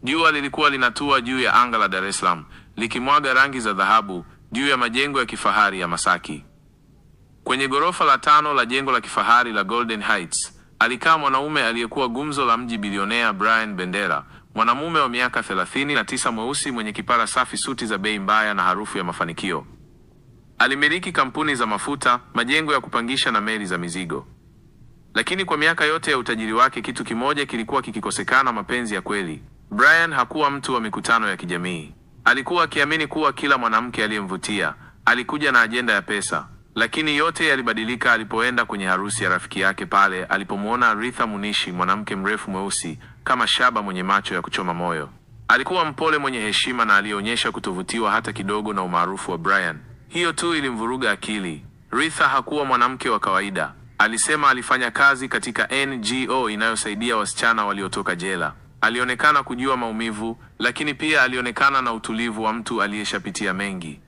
Jua lilikuwa linatua juu ya anga la Dar es Salaam, likimwaga rangi za dhahabu juu ya majengo ya kifahari ya Masaki. Kwenye ghorofa la 5 la jengo la kifahari la Golden Heights, alikaa mwanaume aliyekuwa gumzo la mji, bilionea Brian Bendera, mwanamume wa miaka 39 mweusi mwenye kipara safi, suti za bei mbaya na harufu ya mafanikio. Alimiliki kampuni za mafuta, majengo ya kupangisha na meli za mizigo. Lakini kwa miaka yote ya utajiri wake, kitu kimoja kilikuwa kikikosekana: mapenzi ya kweli. Brian hakuwa mtu wa mikutano ya kijamii. Alikuwa akiamini kuwa kila mwanamke aliyemvutia alikuja na ajenda ya pesa. Lakini yote yalibadilika alipoenda kwenye harusi ya rafiki yake, pale alipomuona Ritha Munishi, mwanamke mrefu mweusi kama shaba mwenye macho ya kuchoma moyo. Alikuwa mpole, mwenye heshima na alionyesha kutovutiwa hata kidogo na umaarufu wa Brian. Hiyo tu ilimvuruga akili. Ritha hakuwa mwanamke wa kawaida. Alisema alifanya kazi katika NGO inayosaidia wasichana waliotoka jela. Alionekana kujua maumivu, lakini pia alionekana na utulivu wa mtu aliyeshapitia mengi.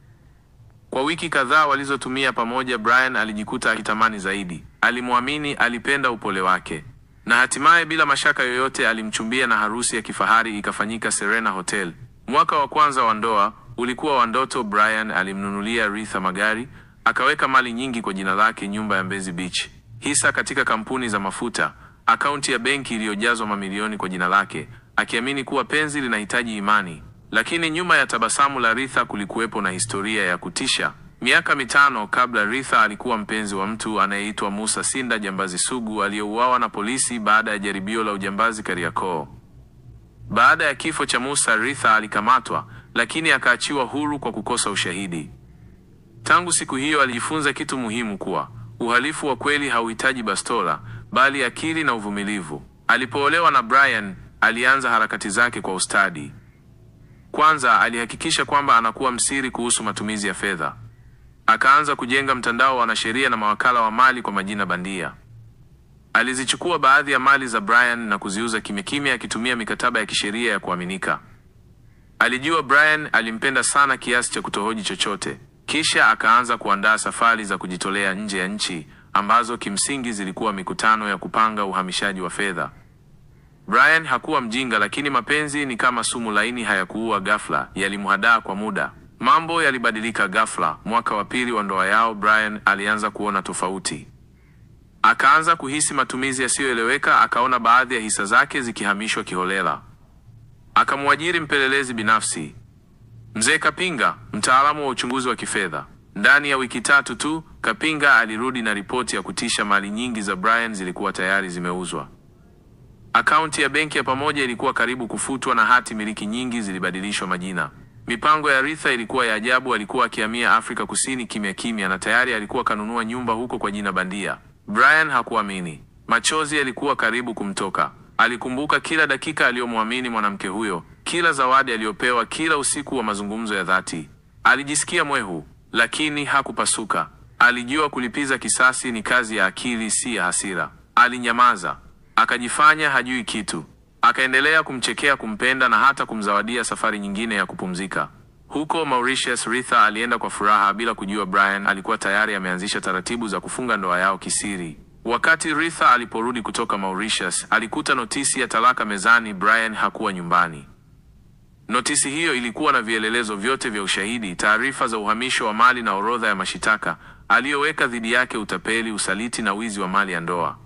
Kwa wiki kadhaa walizotumia pamoja, Brian alijikuta akitamani zaidi. Alimwamini, alipenda upole wake. Na hatimaye bila mashaka yoyote alimchumbia, na harusi ya kifahari ikafanyika Serena Hotel. Mwaka wa kwanza wa ndoa ulikuwa wa ndoto. Brian alimnunulia Ritha magari, akaweka mali nyingi kwa jina lake: nyumba ya Mbezi Beach, hisa katika kampuni za mafuta, akaunti ya benki iliyojazwa mamilioni kwa jina lake, akiamini kuwa penzi linahitaji imani. Lakini nyuma ya tabasamu la Ritha kulikuwepo na historia ya kutisha. Miaka 5 kabla, Ritha alikuwa mpenzi wa mtu anayeitwa Musa Sinda, jambazi sugu aliyeuawa na polisi baada ya jaribio la ujambazi Kariakoo. Baada ya kifo cha Musa, Ritha alikamatwa, lakini akaachiwa huru kwa kukosa ushahidi. Tangu siku hiyo alijifunza kitu muhimu, kuwa uhalifu wa kweli hauhitaji bastola, bali akili na uvumilivu. Alipoolewa na Brian, alianza harakati zake kwa ustadi. Kwanza, alihakikisha kwamba anakuwa msiri kuhusu matumizi ya fedha. Akaanza kujenga mtandao wa wanasheria na mawakala wa mali kwa majina bandia. Alizichukua baadhi ya mali za Brian na kuziuza kimya kimya, akitumia mikataba ya kisheria ya kuaminika. Alijua Brian alimpenda sana kiasi cha kutohoji chochote. Kisha akaanza kuandaa safari za kujitolea nje ya nchi, ambazo kimsingi zilikuwa mikutano ya kupanga uhamishaji wa fedha. Brian hakuwa mjinga, lakini mapenzi ni kama sumu laini, hayakuua ghafla, yalimhadaa kwa muda. Mambo yalibadilika ghafla. Mwaka wa pili wa ndoa yao, Brian alianza kuona tofauti. Akaanza kuhisi matumizi yasiyoeleweka. Akaona baadhi ya hisa zake zikihamishwa kiholela. Akamwajiri mpelelezi binafsi, Mzee Kapinga, mtaalamu wa uchunguzi wa kifedha. Ndani ya wiki 3 tu, Kapinga alirudi na ripoti ya kutisha: mali nyingi za Brian zilikuwa tayari zimeuzwa. Akaunti ya benki ya pamoja ilikuwa karibu kufutwa na hati miliki nyingi zilibadilishwa majina. Mipango ya Ritha ilikuwa ya ajabu. Alikuwa akihamia Afrika Kusini kimya kimya, na tayari alikuwa kanunua nyumba huko kwa jina bandia. Brian hakuamini. Machozi yalikuwa karibu kumtoka. Alikumbuka kila dakika aliyomwamini mwanamke huyo, kila zawadi aliyopewa, kila usiku wa mazungumzo ya dhati. Alijisikia mwehu, lakini hakupasuka. Alijua kulipiza kisasi ni kazi ya akili, si ya hasira. Alinyamaza, akajifanya hajui kitu. Akaendelea kumchekea, kumpenda na hata kumzawadia safari nyingine ya kupumzika. Huko Mauritius, Ritha alienda kwa furaha bila kujua Brian alikuwa tayari ameanzisha taratibu za kufunga ndoa yao kisiri. Wakati Ritha aliporudi kutoka Mauritius, alikuta notisi ya talaka mezani. Brian hakuwa nyumbani. Notisi hiyo ilikuwa na vielelezo vyote vya ushahidi: taarifa za uhamisho wa mali na orodha ya mashitaka aliyoweka dhidi yake: utapeli, usaliti na wizi wa mali ya ndoa.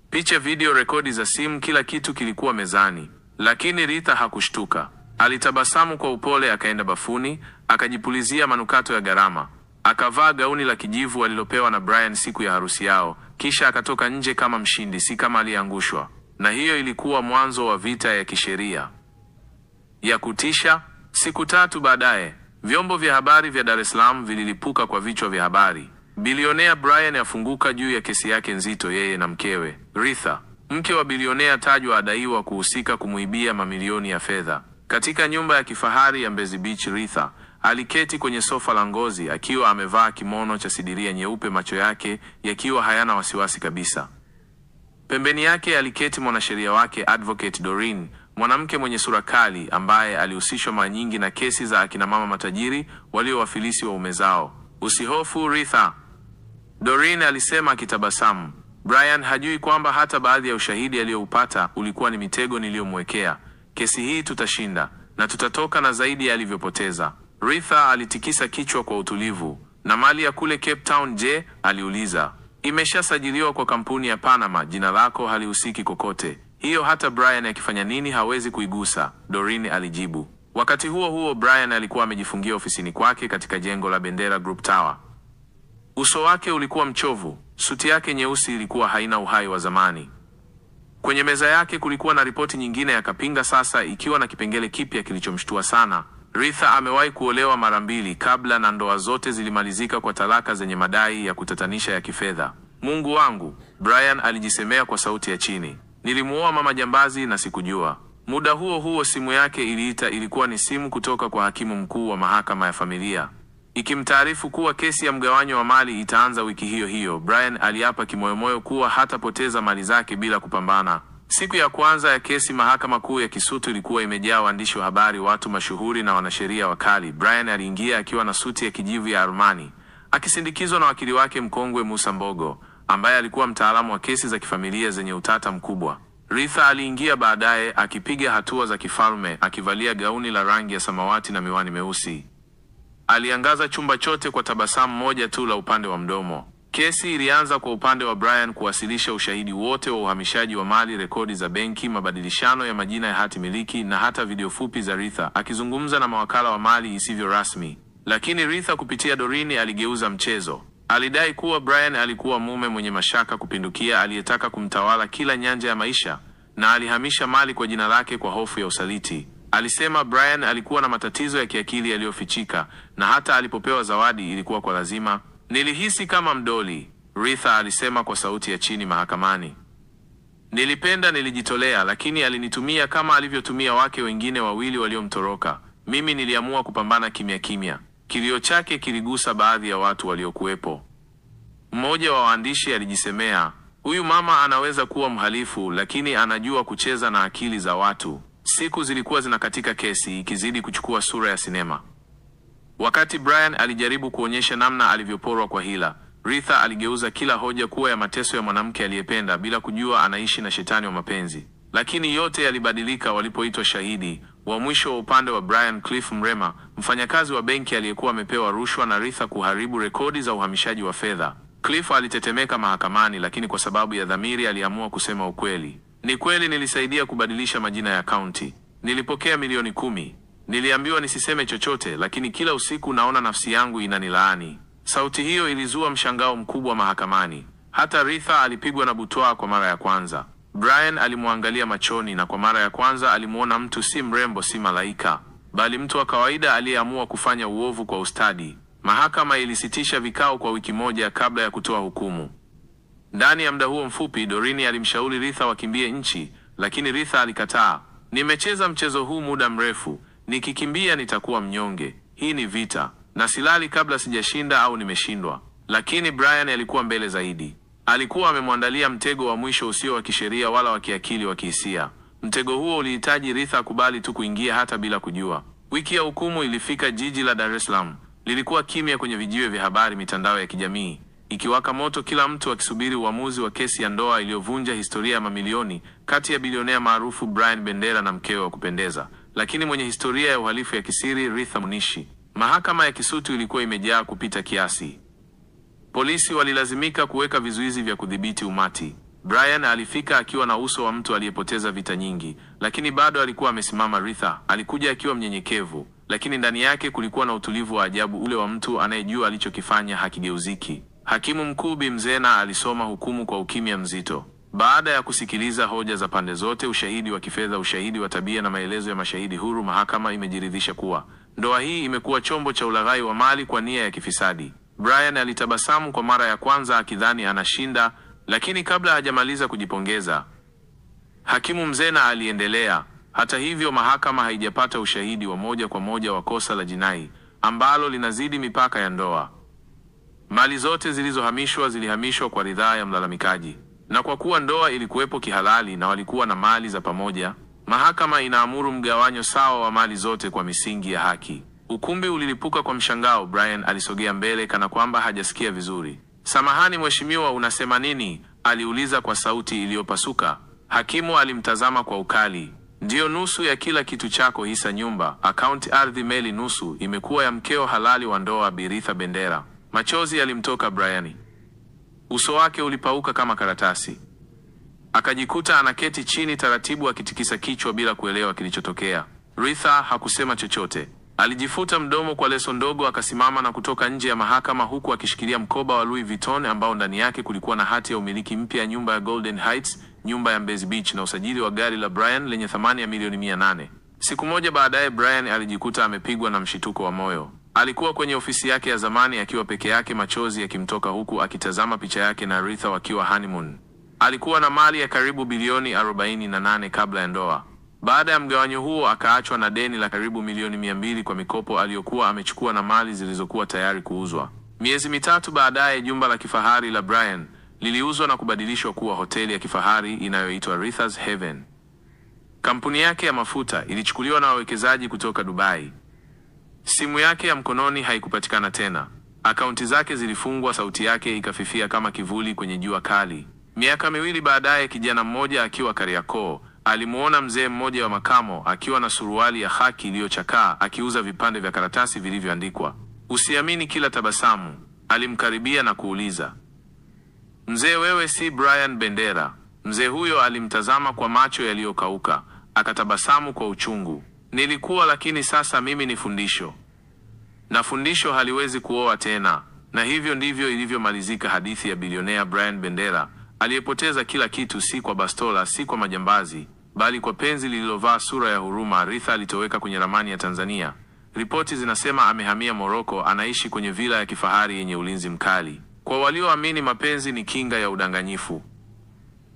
Picha, video, rekodi za simu, kila kitu kilikuwa mezani. Lakini Ritha hakushtuka. Alitabasamu kwa upole, akaenda bafuni, akajipulizia manukato ya gharama. Akavaa gauni la kijivu alilopewa na Brian siku ya harusi yao. Kisha akatoka nje kama mshindi, si kama aliangushwa. Na hiyo ilikuwa mwanzo wa vita ya kisheria ya kutisha. Siku 3 baadaye, vyombo vya habari vya Dar es Salaam vililipuka kwa vichwa vya habari: bilionea Brian afunguka juu ya kesi yake nzito, yeye na mkewe Ritha. Mke wa bilionea tajwa adaiwa kuhusika kumuibia mamilioni ya fedha. Katika nyumba ya kifahari ya Mbezi Beach, Ritha aliketi kwenye sofa la ngozi akiwa amevaa kimono cha sidiria nyeupe, macho yake yakiwa hayana wasiwasi kabisa. Pembeni yake aliketi mwanasheria wake, Advocate Doreen, mwanamke mwenye sura kali ambaye alihusishwa mara nyingi na kesi za akina mama matajiri waliowafilisi waume zao. Usihofu Ritha, Doreen alisema akitabasamu. Brian hajui kwamba hata baadhi ya ushahidi aliyoupata ulikuwa ni mitego niliyomwekea. kesi hii tutashinda na tutatoka na zaidi ya alivyopoteza. Ritha alitikisa kichwa kwa utulivu. Na mali ya kule Cape Town je? Aliuliza. Imeshasajiliwa kwa kampuni ya Panama, jina lako halihusiki kokote. Hiyo hata Brian akifanya nini hawezi kuigusa, Doreen alijibu. Wakati huo huo Brian alikuwa amejifungia ofisini kwake katika jengo la Bendera Group Tower. Uso wake ulikuwa mchovu, suti yake nyeusi ilikuwa haina uhai wa zamani. Kwenye meza yake kulikuwa na ripoti nyingine ya Kapinga, sasa ikiwa na kipengele kipya kilichomshtua sana. Ritha amewahi kuolewa mara 2 kabla na ndoa zote zilimalizika kwa talaka zenye madai ya kutatanisha ya kifedha. Mungu wangu, Brian alijisemea kwa sauti ya chini. Nilimuoa mama jambazi na sikujua. Muda huo huo simu yake iliita. Ilikuwa ni simu kutoka kwa hakimu mkuu wa mahakama ya familia, ikimtaarifu kuwa kesi ya mgawanyo wa mali itaanza wiki hiyo hiyo. Brian aliapa kimoyomoyo kuwa hatapoteza mali zake bila kupambana. Siku ya kwanza ya kesi, mahakama kuu ya Kisutu ilikuwa imejaa waandishi wa habari, watu mashuhuri na wanasheria wakali. Brian aliingia akiwa na suti ya kijivu ya Armani, akisindikizwa na wakili wake mkongwe Musa Mbogo, ambaye alikuwa mtaalamu wa kesi za kifamilia zenye utata mkubwa. Ritha aliingia baadaye akipiga hatua za kifalme, akivalia gauni la rangi ya samawati na miwani meusi. Aliangaza chumba chote kwa tabasamu moja tu la upande wa mdomo. Kesi ilianza kwa upande wa Brian kuwasilisha ushahidi wote wa uhamishaji wa mali, rekodi za benki, mabadilishano ya majina ya hati miliki na hata video fupi za Ritha akizungumza na mawakala wa mali isivyo rasmi. Lakini Ritha kupitia Doreen aligeuza mchezo. Alidai kuwa Brian alikuwa mume mwenye mashaka kupindukia aliyetaka kumtawala kila nyanja ya maisha, na alihamisha mali kwa jina lake kwa hofu ya usaliti. Alisema Brian alikuwa na matatizo ya kiakili yaliyofichika, na hata alipopewa zawadi ilikuwa kwa lazima. Nilihisi kama mdoli, Ritha alisema kwa sauti ya chini mahakamani. Nilipenda, nilijitolea, lakini alinitumia kama alivyotumia wake wengine 2 waliomtoroka. Mimi niliamua kupambana kimya kimya. Kilio chake kiligusa baadhi ya watu waliokuwepo. Mmoja wa waandishi alijisemea, huyu mama anaweza kuwa mhalifu, lakini anajua kucheza na akili za watu. Siku zilikuwa zinakatika, kesi ikizidi kuchukua sura ya sinema. Wakati Brian alijaribu kuonyesha namna alivyoporwa kwa hila, Ritha aligeuza kila hoja kuwa ya mateso ya mwanamke aliyependa bila kujua anaishi na shetani wa mapenzi. Lakini yote yalibadilika walipoitwa shahidi wa mwisho wa upande wa Brian, Cliff Mrema, mfanyakazi wa benki aliyekuwa amepewa rushwa na Ritha kuharibu rekodi za uhamishaji wa fedha. Cliff alitetemeka mahakamani, lakini kwa sababu ya dhamiri aliamua kusema ukweli. Ni kweli, nilisaidia kubadilisha majina ya akaunti. Nilipokea milioni 10. Niliambiwa nisiseme chochote, lakini kila usiku naona nafsi yangu inanilaani. Sauti hiyo ilizua mshangao mkubwa mahakamani. Hata Ritha alipigwa na butwaa kwa mara ya kwanza. Brian alimwangalia machoni, na kwa mara ya kwanza alimuona mtu si mrembo, si malaika, bali mtu wa kawaida aliyeamua kufanya uovu kwa ustadi. Mahakama ilisitisha vikao kwa wiki moja kabla ya kutoa hukumu. Ndani ya muda huo mfupi, Doreen alimshauri Ritha wakimbie nchi, lakini Ritha alikataa. Nimecheza mchezo huu muda mrefu, nikikimbia nitakuwa mnyonge. Hii ni vita, na silali kabla sijashinda au nimeshindwa. Lakini Brian alikuwa mbele zaidi. Alikuwa amemwandalia mtego wa mwisho usio wa kisheria wala wa kiakili, wa kihisia. Mtego huo ulihitaji Ritha kubali tu kuingia hata bila kujua. Wiki ya hukumu ilifika. Jiji la Dar es Salaam lilikuwa kimya kwenye vijiwe vya habari, mitandao ya kijamii ikiwaka moto, kila mtu akisubiri uamuzi wa kesi ya ndoa iliyovunja historia ya mamilioni kati ya bilionea maarufu Brian Bendera na mkewe wa kupendeza, lakini mwenye historia ya uhalifu ya kisiri, Ritha Munishi. Mahakama ya Kisutu ilikuwa imejaa kupita kiasi. Polisi walilazimika kuweka vizuizi vya kudhibiti umati. Brian alifika akiwa na uso wa mtu aliyepoteza vita nyingi, lakini bado alikuwa amesimama. Ritha alikuja akiwa mnyenyekevu, lakini ndani yake kulikuwa na utulivu wa ajabu, ule wa mtu anayejua alichokifanya hakigeuziki. Hakimu mkuu Bi Mzena alisoma hukumu kwa ukimya mzito. Baada ya kusikiliza hoja za pande zote, ushahidi wa kifedha, ushahidi wa tabia na maelezo ya mashahidi huru, mahakama imejiridhisha kuwa ndoa hii imekuwa chombo cha ulaghai wa mali kwa nia ya kifisadi. Brian alitabasamu kwa mara ya kwanza akidhani anashinda, lakini kabla hajamaliza kujipongeza, Hakimu Mzena aliendelea, hata hivyo mahakama haijapata ushahidi wa moja kwa moja wa kosa la jinai ambalo linazidi mipaka ya ndoa. Mali zote zilizohamishwa zilihamishwa kwa ridhaa ya mlalamikaji, na kwa kuwa ndoa ilikuwepo kihalali na walikuwa na mali za pamoja, mahakama inaamuru mgawanyo sawa wa mali zote kwa misingi ya haki. Ukumbi ulilipuka kwa mshangao. Brian alisogea mbele kana kwamba hajasikia vizuri. Samahani mheshimiwa, unasema nini? Aliuliza kwa sauti iliyopasuka. Hakimu alimtazama kwa ukali. Ndiyo nusu ya kila kitu chako, hisa, nyumba, akaunti, ardhi, meli, nusu imekuwa ya mkeo halali wa ndoa, Bi Ritha Bendera. Machozi yalimtoka Brian. Uso wake ulipauka kama karatasi. Akajikuta anaketi chini taratibu akitikisa kichwa bila kuelewa kilichotokea. Ritha hakusema chochote. Alijifuta mdomo kwa leso ndogo, akasimama na kutoka nje ya mahakama huku akishikilia mkoba wa Louis Vuitton ambao ndani yake kulikuwa na hati ya umiliki mpya ya nyumba ya Golden Heights, nyumba ya Mbezi Beach, na usajili wa gari la Brian lenye thamani ya milioni 800. Siku moja baadaye Brian alijikuta amepigwa na mshituko wa moyo. Alikuwa kwenye ofisi yake ya zamani akiwa peke yake, machozi yakimtoka huku akitazama picha yake na Ritha wakiwa honeymoon. Alikuwa na mali ya karibu bilioni 48 kabla ya ndoa. Baada ya mgawanyo huo akaachwa na deni la karibu milioni 200 kwa mikopo aliyokuwa amechukua na mali zilizokuwa tayari kuuzwa. Miezi mitatu baadaye jumba la kifahari la Brian liliuzwa na kubadilishwa kuwa hoteli ya kifahari inayoitwa Ritha's Haven. Kampuni yake ya mafuta ilichukuliwa na wawekezaji kutoka Dubai. Simu yake ya mkononi haikupatikana tena. Akaunti zake zilifungwa, sauti yake ikafifia kama kivuli kwenye jua kali. Miaka 2 baadaye, kijana mmoja akiwa Kariakoo alimuona mzee mmoja wa makamo akiwa na suruali ya haki iliyochakaa akiuza vipande vya karatasi vilivyoandikwa "Usiamini kila tabasamu." Alimkaribia na kuuliza, "Mzee, wewe si Brian Bendera?" Mzee huyo alimtazama kwa macho yaliyokauka, akatabasamu kwa uchungu. "Nilikuwa, lakini sasa mimi ni fundisho. Na fundisho haliwezi kuoa tena." Na hivyo ndivyo ilivyomalizika hadithi ya bilionea Brian Bendera, aliyepoteza kila kitu, si kwa bastola, si kwa majambazi, bali kwa penzi lililovaa sura ya huruma. Ritha alitoweka kwenye ramani ya Tanzania. Ripoti zinasema amehamia Morocco, anaishi kwenye vila ya kifahari yenye ulinzi mkali. Kwa walioamini mapenzi ni kinga ya udanganyifu,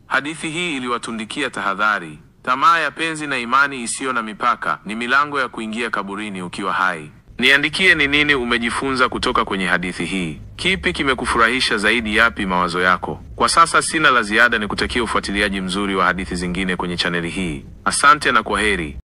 hadithi hii iliwatundikia tahadhari. Tamaa ya penzi na imani isiyo na mipaka ni milango ya kuingia kaburini ukiwa hai. Niandikie ni nini umejifunza kutoka kwenye hadithi hii. Kipi kimekufurahisha zaidi? Yapi mawazo yako? Kwa sasa sina la ziada, ni kutakia ufuatiliaji mzuri wa hadithi zingine kwenye chaneli hii. Asante na kwaheri.